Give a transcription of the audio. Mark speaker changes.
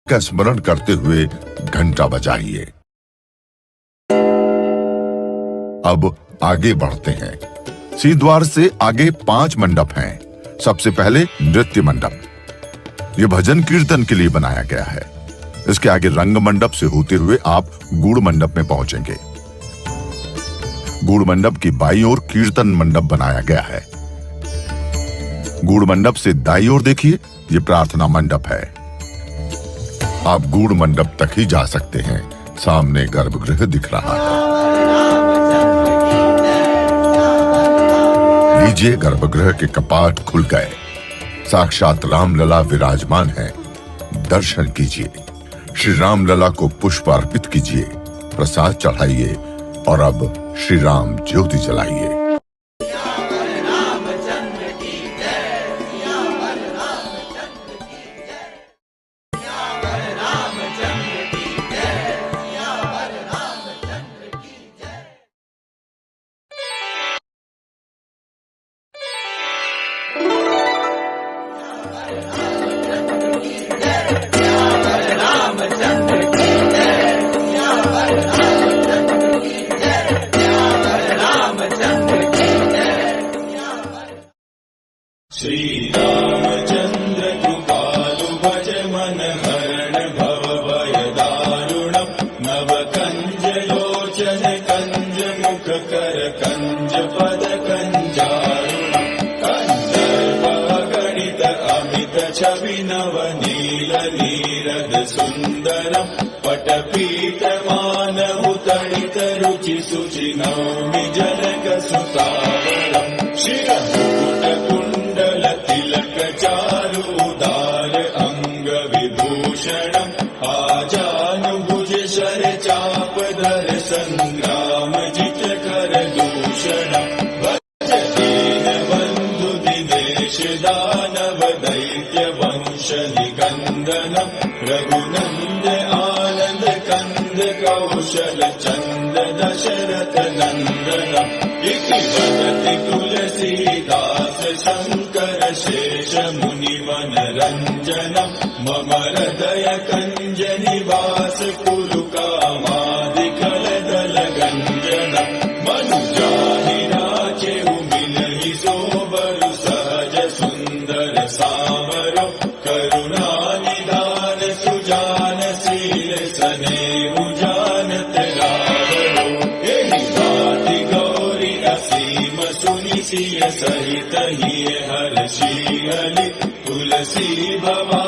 Speaker 1: का स्मरण करते हुए घंटा बजाइए। अब आगे बढ़ते हैं। सिंह द्वार से आगे 5 मंडप हैं। सबसे पहले नृत्य मंडप। यह भजन कीर्तन के लिए बनाया गया है। इसके आगे रंग मंडप से होते हुए आप गुड़ मंडप में पहुंचेंगे। गुड़ मंडप की बाईं ओर कीर्तन मंडप बनाया गया है। गुड़ मंडप से दाईं ओर देखिए, यह प्रार्थना मंडप है। आप गुड़ मंडप तक ही जा सकते हैं। सामने गर्भगृह दिख रहा है। लीजिए, गर्भगृह के कपाट खुल गए। साक्षात रामलला विराजमान है। दर्शन कीजिए। श्री रामलला को पुष्प अर्पित कीजिए, प्रसाद चढ़ाइए और अब श्री राम ज्योति जलाइए।
Speaker 2: श्री रामचंद्र कृपालु भज मन हरण भव भय दारुणम् नव कंज लोचन कंज मुख कर कंज पद कंजारुणम् कंदर्प गणित अमित छवि नव नील नीरद सुंदरम् पटपीत मानव तड़ित रुचि सुचि नौमि जनक सुतावरम् शिरमुकुट तिलक चारुदार अंग विभूषणम् आजानुभुज शर चाप धर संग्राम जित कर दूषणम् भज दीन बंधु दिनेश दानव दैत्य वंश निकंदनम् रघुनंद आनंद कंद कौशल चंद दशरथ नंदनम् इति वदति तुलसीदास शंकर शेष मुनिवन रंजनम् मम हृदय कंज निवास कुरु कामादिकल दल गंजनम् मनुजाहि नाचेउ मिलहि सोबरु सहज सुंदर सावरो करुणा निधान सुजान शील सनेहु जानत रावरो एहि भांति गौरी असीम सुनि सिय सहित ही हर्षि हलि तुलसी भवा